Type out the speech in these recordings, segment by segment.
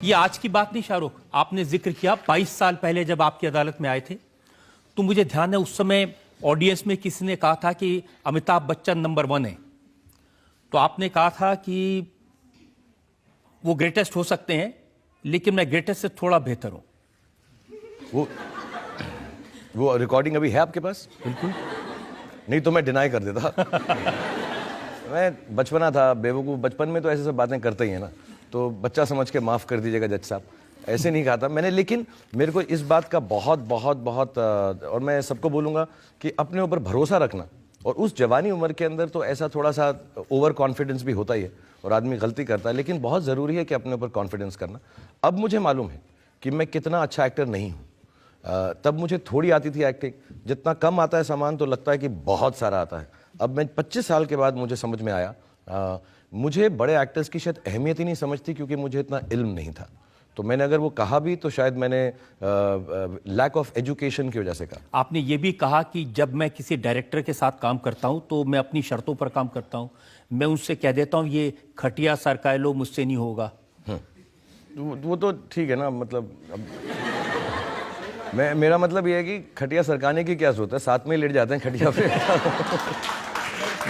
ये आज की बात नहीं शाहरुख, आपने जिक्र किया 22 साल पहले जब आपकी अदालत में आए थे, तो मुझे ध्यान है उस समय ऑडियंस में किसी ने कहा था कि अमिताभ बच्चन नंबर 1 है। तो आपने कहा था कि वो ग्रेटेस्ट हो सकते हैं, लेकिन मैं ग्रेटेस्ट से थोड़ा बेहतर हूं। वो रिकॉर्डिंग अभी है आपके पास? बिल्कुल नहीं तो मैं डिनाई कर देता। मैं बचपना था, बेवकूफ़, बचपन में तो ऐसे सब बातें करते ही है ना, तो बच्चा समझ के माफ़ कर दीजिएगा जज साहब, ऐसे नहीं कहा था मैंने। लेकिन मेरे को इस बात का बहुत बहुत बहुत और मैं सबको बोलूँगा कि अपने ऊपर भरोसा रखना। और उस जवानी उम्र के अंदर तो ऐसा थोड़ा सा ओवर कॉन्फिडेंस भी होता ही है और आदमी गलती करता है, लेकिन बहुत ज़रूरी है कि अपने ऊपर कॉन्फिडेंस करना। अब मुझे मालूम है कि मैं कितना अच्छा एक्टर नहीं हूँ। तब मुझे थोड़ी आती थी एक्टिंग, जितना कम आता है सामान तो लगता है कि बहुत सारा आता है। अब मैं 25 साल के बाद मुझे समझ में आया, मुझे बड़े एक्टर्स की शायद अहमियत ही नहीं समझती, क्योंकि मुझे इतना इल्म नहीं था। तो मैंने अगर वो कहा भी तो शायद मैंने लैक ऑफ एजुकेशन की वजह से कहा। आपने ये भी कहा कि जब मैं किसी डायरेक्टर के साथ काम करता हूं तो मैं अपनी शर्तों पर काम करता हूं, मैं उनसे कह देता हूं ये खटिया सरकाए लो, मुझसे नहीं होगा। वो तो ठीक है ना, मतलब मेरा मतलब ये है कि खटिया सरकाने की क्या जरूरत है, साथ में ही लेट जाते हैं खटिया पे।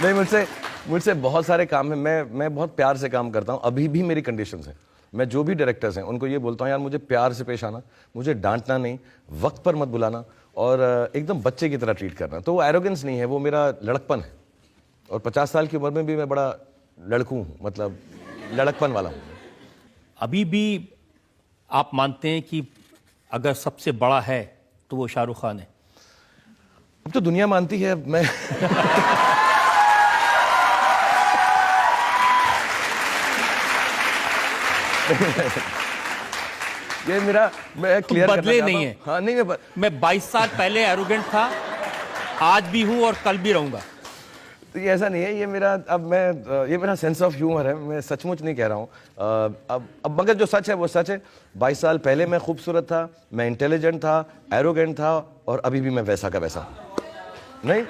नहीं, मुझसे बहुत सारे काम है, मैं बहुत प्यार से काम करता हूँ। अभी भी मेरी कंडीशंस हैं, मैं जो भी डायरेक्टर्स हैं उनको ये बोलता हूँ, यार मुझे प्यार से पेश आना, मुझे डांटना नहीं, वक्त पर मत बुलाना और एकदम बच्चे की तरह ट्रीट करना। तो वो एरोगेंस नहीं है, वो मेरा लड़कपन है। और 50 साल की उम्र में भी मैं बड़ा लड़कू हूँ, मतलब लड़कपन वाला हूँ। अभी भी आप मानते हैं कि अगर सबसे बड़ा है तो वो शाहरुख खान है? अब तो दुनिया मानती है। अब मैं ये मेरा, मैं क्लियर बदले नहीं है। हाँ, नहीं मैं 22 साल पहले एरोगेंट था, आज भी हूं और कल भी रहूंगा। तो ये ऐसा नहीं है, ये मेरा ये मेरा सेंस ऑफ ह्यूमर है, मैं सचमुच नहीं कह रहा हूँ। अब मगर जो सच है वो सच है। 22 साल पहले मैं खूबसूरत था, मैं इंटेलिजेंट था, एरोगेंट था, और अभी भी मैं वैसा का वैसा नहीं।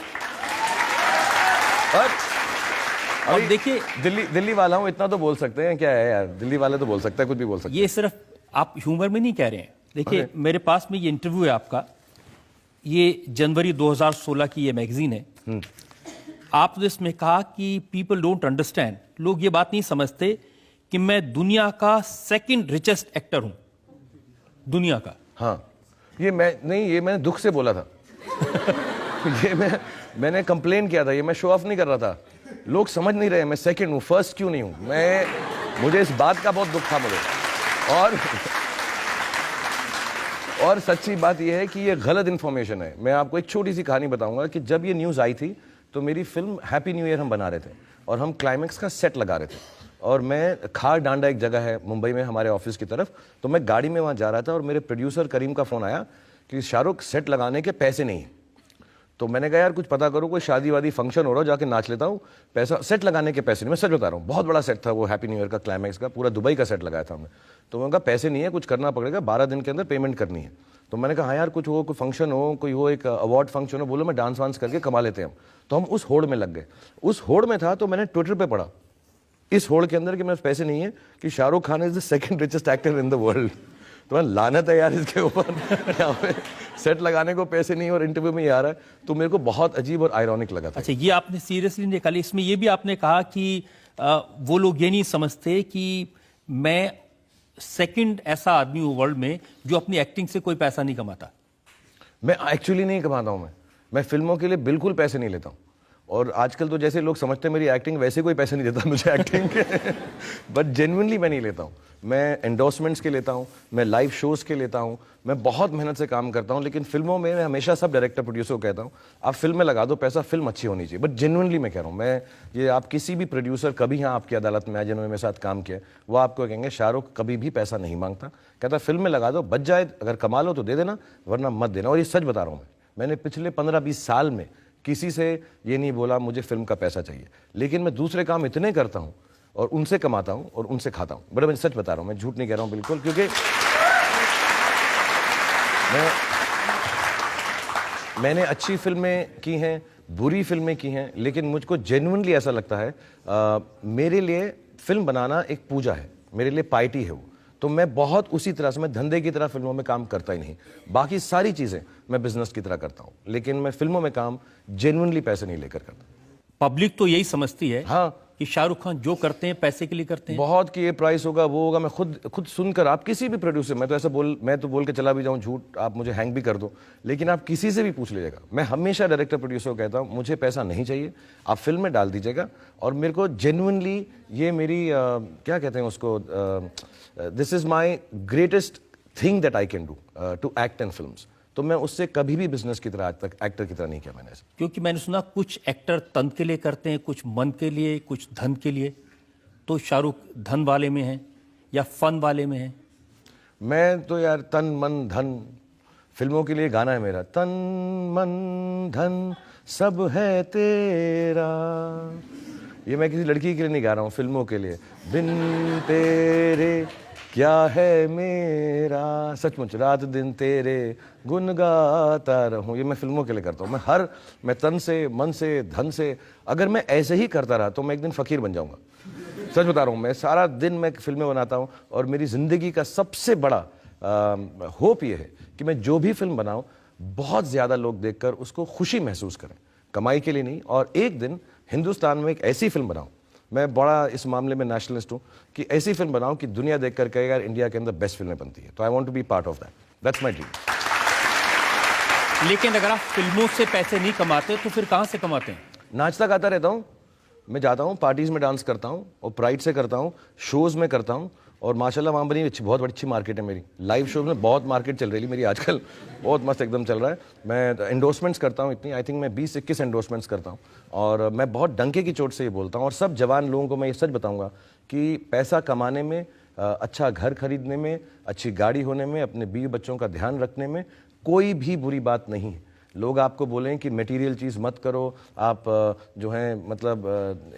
और देखिए, दिल्ली वाला हूँ, इतना तो बोल सकते हैं। क्या है यार, दिल्ली वाले तो बोल सकते हैं, कुछ भी बोल सकते हैं। ये सिर्फ आप ह्यूमर में नहीं कह रहे हैं। देखिए, मेरे पास में ये इंटरव्यू है आपका, ये जनवरी 2016 की ये मैगजीन है। आपने इसमें कहा कि पीपल डोंट अंडरस्टैंड, लोग ये बात नहीं समझते कि मैं दुनिया का सेकंड रिचेस्ट एक्टर हूं, दुनिया का। हाँ, ये मैंने दुख से बोला था। ये मैंने कंप्लेन किया था, ये मैं शो ऑफ नहीं कर रहा था। लोग समझ नहीं रहे मैं सेकंड हूं, फर्स्ट क्यों नहीं हूं। मुझे इस बात का बहुत दुख था मुझे। और सच्ची बात यह है कि ये गलत इंफॉर्मेशन है। मैं आपको एक छोटी सी कहानी बताऊंगा कि जब ये न्यूज़ आई थी तो मेरी फिल्म हैप्पी न्यू ईयर हम बना रहे थे और हम क्लाइमैक्स का सेट लगा रहे थे, और मैं खार डांडा एक जगह है मुंबई में हमारे ऑफिस की तरफ, तो मैं गाड़ी में वहाँ जा रहा था और मेरे प्रोड्यूसर करीम का फ़ोन आया कि शाहरुख सेट लगाने के पैसे नहीं हैं। तो मैंने कहा यार कुछ पता करो, कोई शादी वादी फंक्शन हो रहा हो, जाके नाच लेता हूँ, पैसा सेट लगाने के पैसे नहीं। मैं सच बता रहा हूँ, बहुत बड़ा सेट था वो, हैप्पी न्यू ईयर का क्लाइमैक्स का, पूरा दुबई का सेट लगाया था हमने। तो मैंने कहा पैसे नहीं है, कुछ करना पड़ेगा, 12 दिन के अंदर पेमेंट करनी है। तो मैंने कहा हाँ यार कुछ हो, कोई फंक्शन हो, कोई हो, एक अवार्ड फंक्शन हो, बोलो मैं डांस वांस करके कमा लेते हैं हम। तो हम उस होड़ में लग गए। उस होड़ में था तो मैंने ट्विटर पे पढ़ा इस होड़ के अंदर कि मेरे पैसे नहीं है, कि Shahrukh Khan is the second richest actor in the world. तो मैं लानत है यार इसके ऊपर, यहाँ पे सेट लगाने को पैसे नहीं और इंटरव्यू में ये आ रहा है। तो मेरे को बहुत अजीब और आयरॉनिक लगा था। अच्छा, ये आपने सीरियसली निकाली। इसमें ये भी आपने कहा कि वो लोग ये नहीं समझते कि मैं सेकंड ऐसा आदमी हूं वर्ल्ड में जो अपनी एक्टिंग से कोई पैसा नहीं कमाता। मैं एक्चुअली नहीं कमाता हूं। मैं फिल्मों के लिए बिल्कुल पैसे नहीं लेता हूं। और आजकल तो जैसे लोग समझते हैं मेरी एक्टिंग, वैसे कोई पैसे नहीं देता मुझे एक्टिंग के। बट जेन्युइनली मैं नहीं लेता हूं। मैं एंडोर्समेंट्स के लेता हूं, मैं लाइव शोज़ के लेता हूं, मैं बहुत मेहनत से काम करता हूं। लेकिन फिल्मों में मैं हमेशा सब डायरेक्टर प्रोड्यूसर को कहता हूं आप फिल्म में लगा दो पैसा, फिल्म अच्छी होनी चाहिए। बट जेन्युइनली मैं कह रहा हूं, मैं ये आप किसी भी प्रोड्यूसर कभी यहाँ आपकी अदालत में आए जिन्होंने मेरे साथ काम किया, वो आपको कहेंगे शाहरुख कभी भी पैसा नहीं मांगता। कहता फिल्म में लगा दो, बच जाए, अगर कमा लो तो दे देना, वरना मत देना। और ये सच बता रहा हूँ मैंने पिछले 15-20 साल में किसी से ये नहीं बोला मुझे फिल्म का पैसा चाहिए। लेकिन मैं दूसरे काम इतने करता हूं और उनसे कमाता हूं और उनसे खाता हूं। बड़े मैं सच बता रहा हूं, मैं झूठ नहीं कह रहा हूं बिल्कुल, क्योंकि मैंने अच्छी फिल्में की हैं, बुरी फिल्में की हैं, लेकिन मुझको जेन्युइनली ऐसा लगता है मेरे लिए फिल्म बनाना एक पूजा है, मेरे लिए पार्टी है वो। तो मैं बहुत उसी तरह से, मैं धंधे की तरह फिल्मों में काम करता ही नहीं। बाकी सारी चीज़ें मैं बिजनेस की तरह करता हूँ, लेकिन मैं फिल्मों में काम जेन्युइनली पैसे नहीं लेकर करता। पब्लिक तो यही समझती है हाँ, कि शाहरुख खान जो करते हैं पैसे के लिए करते हैं। बहुत कि ये प्राइस होगा, वो होगा। मैं खुद सुनकर, आप किसी भी प्रोड्यूसर, मैं तो बोल के चला भी जाऊं झूठ, आप मुझे हैंग भी कर दो, लेकिन आप किसी से भी पूछ लीजिएगा, मैं हमेशा डायरेक्टर प्रोड्यूसर को कहता हूं, मुझे पैसा नहीं चाहिए, आप फिल्म में डाल दीजिएगा। और मेरे को जेन्युइनली ये मेरी क्या कहते हैं उसको, this is my greatest thing that I can do, to act in films. तो मैं उससे कभी भी बिजनेस की तरह आज तक एक्टर की तरह नहीं किया मैंने ऐसा। क्योंकि मैंने सुना कुछ एक्टर तन के लिए करते हैं, कुछ मन के लिए, कुछ धन के लिए। तो शाहरुख धन वाले में है या फन वाले में है? मैं तो यार तन मन धन, फिल्मों के लिए गाना है मेरा, तन मन धन सब है तेरा। ये मैं किसी लड़की के लिए नहीं गा रहा हूँ, फिल्मों के लिए। बिन तेरे क्या है मेरा, सचमुच रात दिन तेरे गुन गाता रहूं, ये मैं फिल्मों के लिए करता हूँ। मैं तन से, मन से, धन से, अगर मैं ऐसे ही करता रहा तो मैं एक दिन फकीर बन जाऊंगा। सच बता रहा हूँ, मैं सारा दिन मैं फिल्में बनाता हूँ और मेरी जिंदगी का सबसे बड़ा होप ये है कि मैं जो भी फिल्म बनाऊं बहुत ज्यादा लोग देखकर उसको खुशी महसूस करें, कमाई के लिए नहीं। और एक दिन हिंदुस्तान में एक ऐसी फिल्म बनाऊं, मैं बड़ा इस मामले में नेशनलिस्ट हूं, कि ऐसी फिल्म बनाऊं कि दुनिया देखकर कहेगा यार इंडिया के अंदर बेस्ट फिल्में बनती है। तो I want to be part of that, that's my dream. लेकिन अगर आप फिल्मों से पैसे नहीं कमाते तो फिर कहां से कमाते हैं? नाचता गाता रहता हूं, मैं जाता हूं पार्टीज में डांस करता हूं और प्राइड से करता हूं, शोज में करता हूं। और माशाल्लाह वहाँ बनी बहुत अच्छी मार्केट है मेरी, लाइव शो में बहुत मार्केट चल रही है मेरी आजकल, बहुत मस्त एकदम चल रहा है। मैं एंडोर्समेंट्स करता हूँ इतनी, आई थिंक मैं 20-21 एंडोर्समेंट्स करता हूँ। और मैं बहुत डंके की चोट से ये बोलता हूँ, और सब जवान लोगों को मैं ये सच बताऊँगा कि पैसा कमाने में, अच्छा घर खरीदने में, अच्छी गाड़ी होने में, अपने बीवी बच्चों का ध्यान रखने में कोई भी बुरी बात नहीं है। लोग आपको बोलें कि मटेरियल चीज़ मत करो, आप जो है मतलब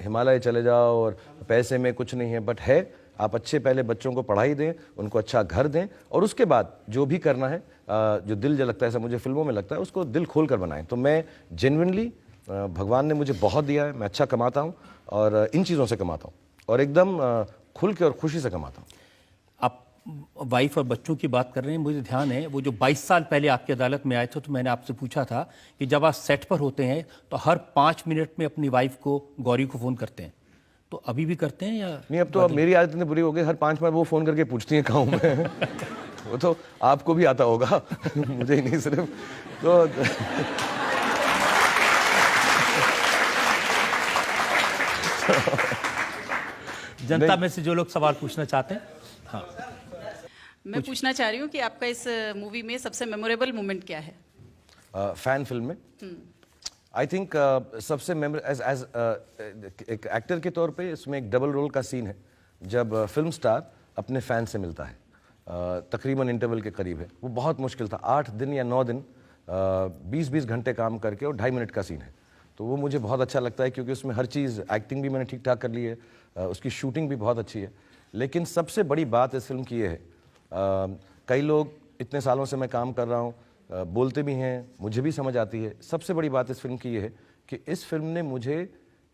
हिमालय चले जाओ और पैसे में कुछ नहीं है, बट है आप अच्छे पहले बच्चों को पढ़ाई दें, उनको अच्छा घर दें, और उसके बाद जो भी करना है, जो दिल जो लगता है, ऐसा मुझे फिल्मों में लगता है, उसको दिल खोल कर बनाएं। तो मैं जेन्युइनली, भगवान ने मुझे बहुत दिया है, मैं अच्छा कमाता हूँ और इन चीज़ों से कमाता हूँ और एकदम खुल के और खुशी से कमाता हूँ। आप वाइफ और बच्चों की बात कर रहे हैं, मुझे ध्यान है वो जो 22 साल पहले आपकी अदालत में आए थे, तो मैंने आपसे पूछा था कि जब आप सेट पर होते हैं तो हर 5 मिनट में अपनी वाइफ को, गौरी को फ़ोन करते हैं, तो अभी भी करते हैं या नहीं? अब तो अब मेरी आदत इतनी बुरी हो गई, हर 5 मिनट वो फ़ोन करके पूछती हैं कहाँ हूँ मैं। वो तो आपको भी आता होगा, मुझे ही नहीं सिर्फ। तो जनता में से जो लोग सवाल पूछना चाहते हैं। हाँ, मैं पूछना चाह रही हूँ कि आपका इस मूवी में सबसे मेमोरेबल मोमेंट क्या है? फैन फिल्म में आई थिंक सबसे एज एक एक्टर के तौर पे इसमें एक डबल रोल का सीन है, जब फिल्म स्टार अपने फैन से मिलता है, तकरीबन इंटरवल के करीब है। वो बहुत मुश्किल था, 8 दिन या 9 दिन 20-20 घंटे काम करके, और 2.5 मिनट का सीन है। तो वो मुझे बहुत अच्छा लगता है, क्योंकि उसमें हर चीज़, एक्टिंग भी मैंने ठीक ठाक कर ली है, उसकी शूटिंग भी बहुत अच्छी है। लेकिन सबसे बड़ी बात इस फिल्म की ये है, कई लोग, इतने सालों से मैं काम कर रहा हूँ, बोलते भी हैं, मुझे भी समझ आती है। सबसे बड़ी बात इस फिल्म की ये है कि इस फिल्म ने मुझे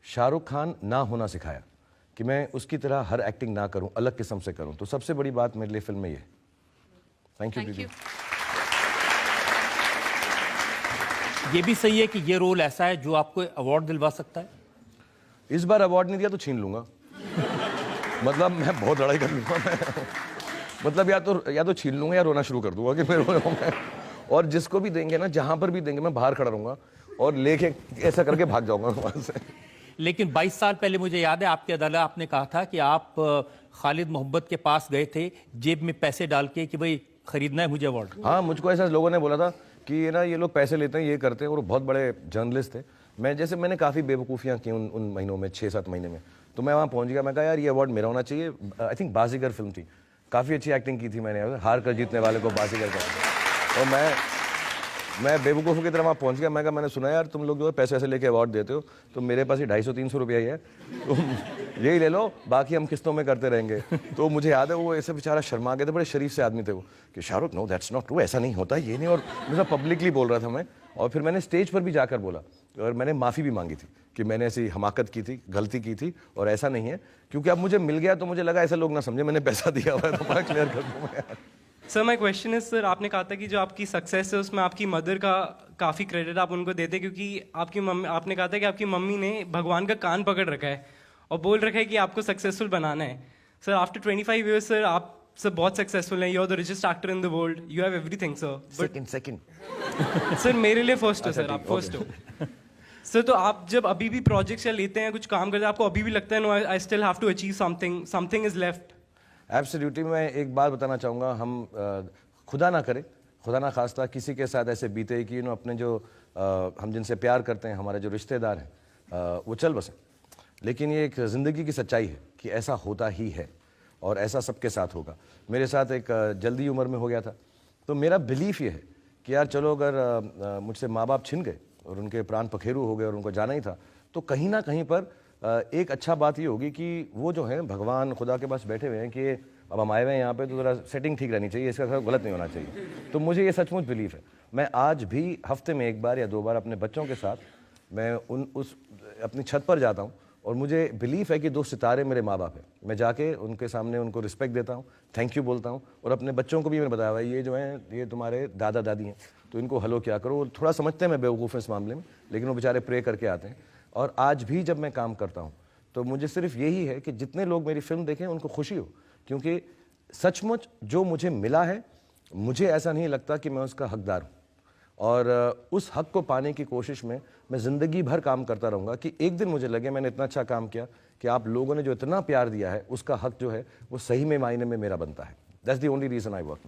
शाहरुख खान ना होना सिखाया, कि मैं उसकी तरह हर एक्टिंग ना करूं, अलग किस्म से करूं। तो सबसे बड़ी बात मेरे लिए फिल्म में ये है। Thank you. ये भी सही है कि ये रोल ऐसा है जो आपको अवार्ड दिलवा सकता है? इस बार अवार्ड नहीं दिया तो छीन लूंगा। मतलब मैं बहुत लड़ाई कर लूंगा मैं। मतलब या तो छीन लूंगा या रोना शुरू कर दूंगा कि मैं और जिसको भी देंगे ना, जहां पर भी देंगे, मैं बाहर खड़ा रहूंगा और लेके ऐसा करके भाग जाऊंगा वहां से। लेकिन 22 साल पहले मुझे याद है आपकी अदालत, आपने कहा था कि आप खालिद मोहब्बत के पास गए थे जेब में पैसे डाल के कि भाई खरीदना है मुझे अवार्ड। हाँ, मुझको ऐसा लोगों ने बोला था कि ना ये लोग पैसे लेते हैं, ये करते हैं, और बहुत बड़े जर्नलिस्ट थे। मैंने काफ़ी बेवकूफ़ियाँ की उन महीनों में, 6-7 महीने में। तो मैं वहाँ पहुँच गया, मैं कहा यार ये अवार्ड मेरा होना चाहिए। आई थिंक बाजीगर फिल्म थी, काफ़ी अच्छी एक्टिंग की थी मैंने, हार कर जीतने वाले को बाजीगर कर। और मैं बेवकूफ़ों की तरह वहाँ पहुँच गया। मैं कहा मैंने सुना यार तुम लोग जो है पैसे ऐसे लेके अवार्ड देते हो, तो मेरे पास ही 250-300 रुपया ही है, तुम यही ले लो, बाकी हम किस्तों में करते रहेंगे। तो मुझे याद है वो ऐसे बेचारा शर्मा गए थे, बड़े शरीफ से आदमी थे वो, कि Shahrukh no that's not true, ऐसा नहीं होता, ये नहीं। और मुझे पब्लिकली बोल रहा था मैं, और फिर मैंने स्टेज पर भी जाकर बोला और मैंने माफ़ी भी मांगी थी कि मैंने ऐसी हमाकत की थी, गलती की थी, और ऐसा नहीं है। क्योंकि अब मुझे मिल गया तो मुझे लगा ऐसे लोग ना समझे मैंने पैसा दिया हुआ है, तो मैं क्लियर कर दूँ यार। Sir my question is, sir आपने कहा था कि जो आपकी सक्सेस है उसमें आपकी मदर का काफ़ी क्रेडिट आप उनको देते, क्योंकि आपकी मम्मी, आपने कहा था कि आपकी मम्मी ने भगवान का कान पकड़ रखा है और बोल रखा है कि आपको सक्सेसफुल बनाना है। सर आफ्टर 25 ईयर्स सर आप सर बहुत सक्सेसफुल हैं, you are the richest actor in the world, you have everything sir. Second sir मेरे लिए फर्स्ट हो अच्छा, सर, आप ठीक, फर्स्ट हो सर। तो आप जब अभी भी प्रोजेक्ट्स या लेते हैं, कुछ काम करते हैं, आपको अभी भी लगता है no I still have to achieve something, something is left? Absolutely. मैं एक बात बताना चाहूँगा, हम खुदा ना करे, खुदा ना खास्ता किसी के साथ ऐसे बीते कि अपने जो हम जिनसे प्यार करते हैं, हमारे जो रिश्तेदार हैं, वो चल बसें। लेकिन ये एक ज़िंदगी की सच्चाई है कि ऐसा होता ही है और ऐसा सबके साथ होगा। मेरे साथ एक जल्दी उम्र में हो गया था, तो मेरा बिलीफ ये है कि यार चलो अगर मुझसे माँ बाप छिन गए और उनके प्राण पखेरु हो गए और उनको जाना ही था, तो कहीं ना कहीं पर एक अच्छा बात ये होगी कि वो जो है भगवान खुदा के पास बैठे हुए हैं कि अब हम आए हुए हैं यहाँ पे, तो ज़रा सेटिंग ठीक रहनी चाहिए, इसका साथ गलत नहीं होना चाहिए। तो मुझे ये सचमुच बिलीफ है। मैं आज भी हफ्ते में 1 बार या 2 बार अपने बच्चों के साथ मैं उस अपनी छत पर जाता हूँ, और मुझे बिलीफ है कि 2 सितारे मेरे माँ बाप हैं। मैं जाके उनके सामने उनको रिस्पेक्ट देता हूँ, थैंक यू बोलता हूँ, और अपने बच्चों को भी मैंने बताया भाई ये जो हैं ये तुम्हारे दादा दादी हैं, तो इनको हलो क्या करो। थोड़ा समझते हैं मैं बेवकूफ़ इस मामले में, लेकिन वो बेचारे प्रे करके आते हैं। और आज भी जब मैं काम करता हूँ तो मुझे सिर्फ यही है कि जितने लोग मेरी फिल्म देखें उनको खुशी हो, क्योंकि सचमुच जो मुझे मिला है, मुझे ऐसा नहीं लगता कि मैं उसका हकदार हूँ। और उस हक को पाने की कोशिश में मैं ज़िंदगी भर काम करता रहूँगा कि एक दिन मुझे लगे मैंने इतना अच्छा काम किया कि आप लोगों ने जो इतना प्यार दिया है उसका हक जो है वो सही में मायने में मेरा बनता है। That's the only reason I work.